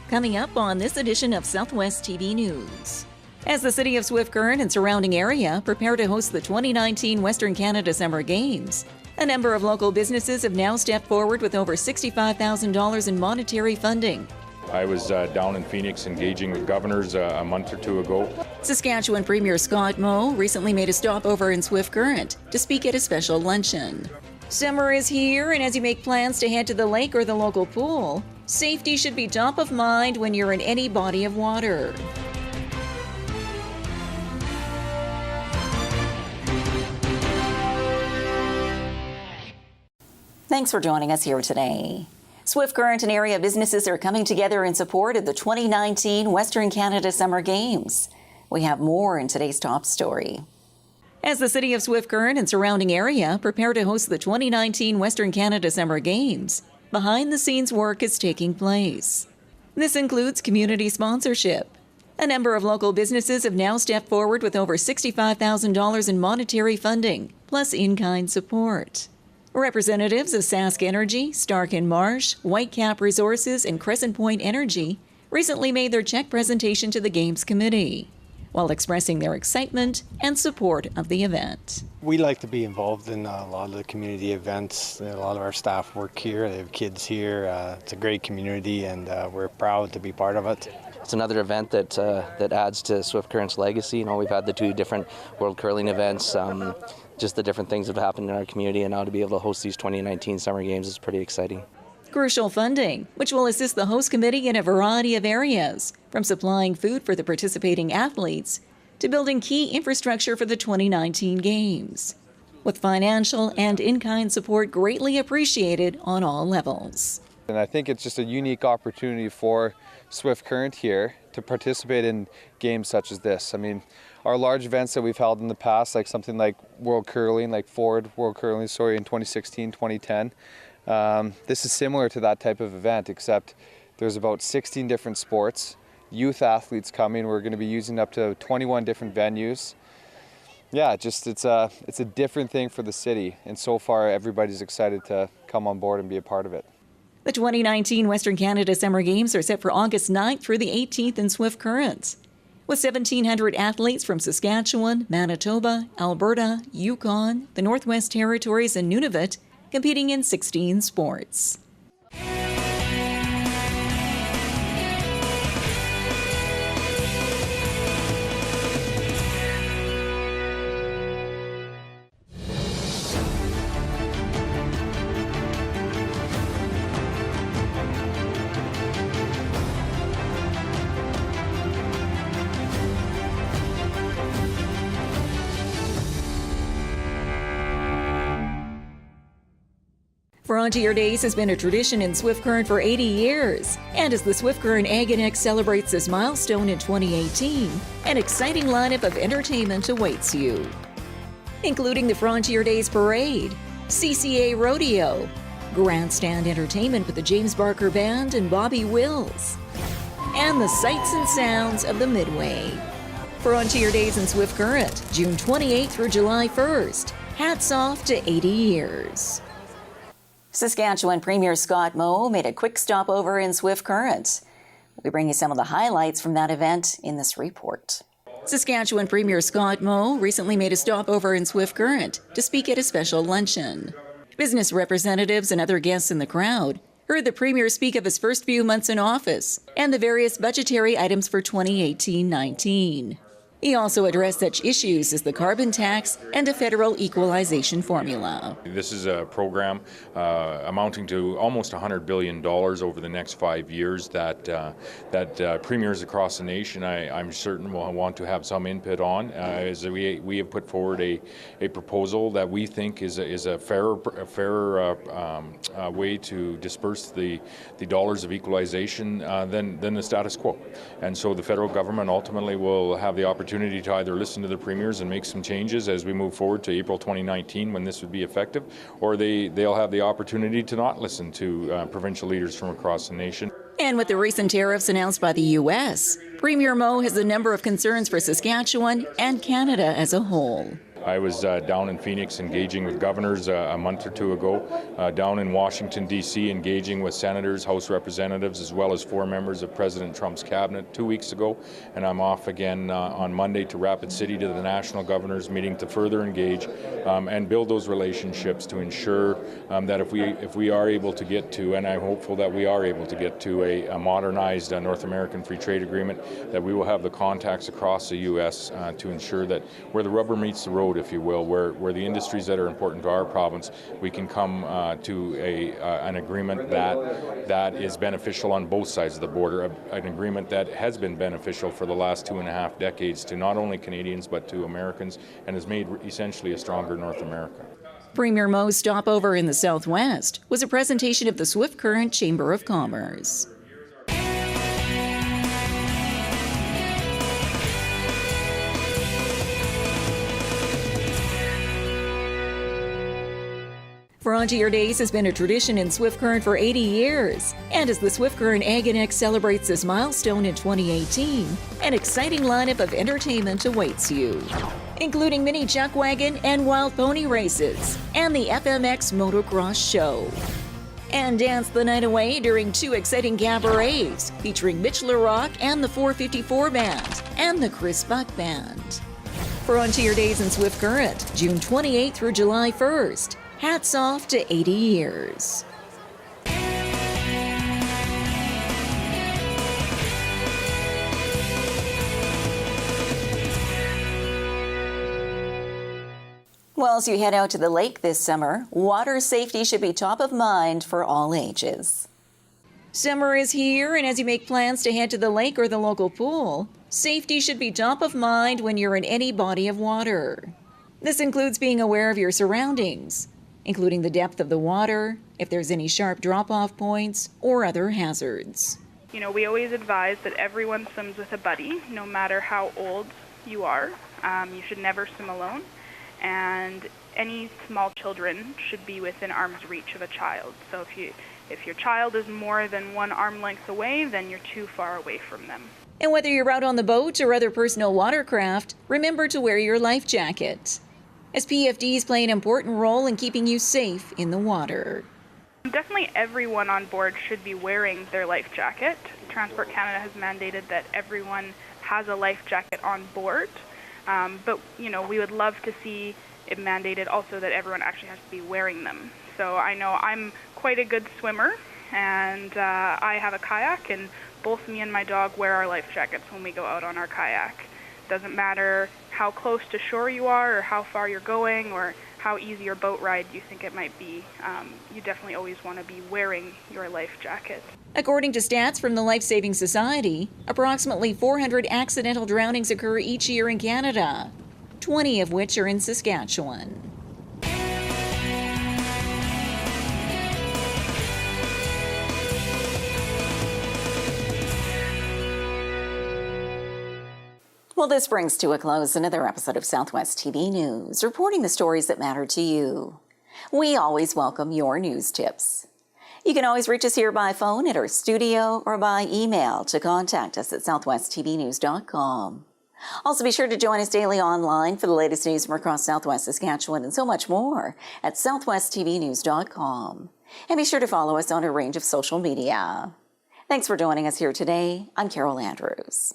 Coming up on this edition of Southwest TV News. As the city of Swift Current and surrounding area prepare to host the 2019 Western Canada Summer Games, a number of local businesses have now stepped forward with over $65,000 in monetary funding. I was down in Phoenix engaging with governors a month or two ago. Saskatchewan Premier Scott Moe recently made a stopover in Swift Current to speak at a special luncheon. Summer is here, and as you make plans to head to the lake or the local pool, safety should be top of mind when you're in any body of water. Thanks for joining us here today. Swift Current and area businesses are coming together in support of the 2019 Western Canada Summer Games. We have more in today's top story. As the city of Swift Current and surrounding area prepare to host the 2019 Western Canada Summer Games, behind-the-scenes work is taking place. This includes community sponsorship. A number of local businesses have now stepped forward with over $65,000 in monetary funding, plus in-kind support. Representatives of Sask Energy, Stark and Marsh, Whitecap Resources, and Crescent Point Energy recently made their check presentation to the Games Committee, while expressing their excitement and support of the event. We like to be involved in a lot of the community events. A lot of our staff work here, they have kids here. It's a great community, and we're proud to be part of it. It's another event that adds to Swift Current's legacy. You know, we've had the two different World Curling events, just the different things that have happened in our community, and now to be able to host these 2019 Summer Games is pretty exciting. Crucial funding, which will assist the host committee in a variety of areas, from supplying food for the participating athletes to building key infrastructure for the 2019 Games, with financial and in-kind support greatly appreciated on all levels. And I think it's just a unique opportunity for Swift Current here to participate in games such as this. I mean, our large events that we've held in the past, like something like World Curling, like Ford World Curling, in 2016, 2010, this is similar to that type of event, except there's about 16 different sports, youth athletes coming. We're going to be using up to 21 different venues. Yeah, just it's a different thing for the city, and so far everybody's excited to come on board and be a part of it. The 2019 Western Canada Summer Games are set for August 9th through the 18th in Swift Current, with 1,700 athletes from Saskatchewan, Manitoba, Alberta, Yukon, the Northwest Territories, and Nunavut competing in 16 sports. Frontier Days has been a tradition in Swift Current for 80 years. And as the Swift Current Ag and X celebrates this milestone in 2018, an exciting lineup of entertainment awaits you, including the Frontier Days Parade, CCA Rodeo, Grandstand Entertainment with the James Barker Band and Bobby Wills, and the sights and sounds of the Midway. Frontier Days in Swift Current, June 28th through July 1st. Hats off to 80 years. Saskatchewan Premier Scott Moe made a quick stopover in Swift Current. We bring you some of the highlights from that event in this report. Saskatchewan Premier Scott Moe recently made a stopover in Swift Current to speak at a special luncheon. Business representatives and other guests in the crowd heard the Premier speak of his first few months in office and the various budgetary items for 2018-19. He also addressed such issues as the carbon tax and a federal equalization formula. This is a program amounting to almost $100 billion over the next 5 years that premiers across the nation, I'm certain, will want to have some input on. As we have put forward a proposal that we think is a fairer way to disperse the dollars of equalization than the status quo. And so the federal government ultimately will have the opportunity to either listen to the premiers and make some changes as we move forward to April 2019 when this would be effective, or they'll have the opportunity to not listen to provincial leaders from across the nation. And with the recent tariffs announced by the U.S., Premier Moe has a number of concerns for Saskatchewan and Canada as a whole. I was down in Phoenix engaging with governors a month or two ago, down in Washington, D.C. engaging with senators, House representatives, as well as 4 members of President Trump's cabinet 2 weeks ago, and I'm off again on Monday to Rapid City to the national governors meeting to further engage and build those relationships to ensure that if we are able to get to, and I'm hopeful that we are able to get to a modernized North American free trade agreement, that we will have the contacts across the U.S. To ensure that where the rubber meets the road, if you will, where the industries that are important to our province, we can come to an agreement that is beneficial on both sides of the border, an agreement that has been beneficial for the last 2.5 decades to not only Canadians but to Americans, and has made essentially a stronger North America. Premier Moe's stopover in the Southwest was a presentation of the Swift Current Chamber of Commerce. Frontier Days has been a tradition in Swift Current for 80 years. And as the Swift Current Ag&X celebrates this milestone in 2018, an exciting lineup of entertainment awaits you, including mini chuck wagon and wild pony races, and the FMX Motocross Show. And dance the night away during 2 exciting cabarets featuring Mitch LaRock and the 454 Band and the Chris Buck Band. Frontier Days in Swift Current, June 28th through July 1st. Hats off to 80 years. Well, as you head out to the lake this summer, water safety should be top of mind for all ages. Summer is here, and as you make plans to head to the lake or the local pool, safety should be top of mind when you're in any body of water. This includes being aware of your surroundings, including the depth of the water, if there's any sharp drop-off points, or other hazards. You know, we always advise that everyone swims with a buddy, no matter how old you are. You should never swim alone, and any small children should be within arm's reach of a child. So if your child is more than 1 arm length away, then you're too far away from them. And whether you're out on the boat or other personal watercraft, remember to wear your life jacket, as PFDs play an important role in keeping you safe in the water. Definitely everyone on board should be wearing their life jacket. Transport Canada has mandated that everyone has a life jacket on board, but you know, we would love to see it mandated also that everyone actually has to be wearing them. So I know I'm quite a good swimmer, and I have a kayak, and both me and my dog wear our life jackets when we go out on our kayak. Doesn't matter how close to shore you are or how far you're going or how easy your boat ride you think it might be. You definitely always want to be wearing your life jacket. According to stats from the Life Saving Society, approximately 400 accidental drownings occur each year in Canada, 20 of which are in Saskatchewan. Well, this brings to a close another episode of Southwest TV News, reporting the stories that matter to you. We always welcome your news tips. You can always reach us here by phone at our studio or by email to contact us at southwesttvnews.com. Also, be sure to join us daily online for the latest news from across Southwest Saskatchewan and so much more at southwesttvnews.com. And be sure to follow us on a range of social media. Thanks for joining us here today. I'm Carol Andrews.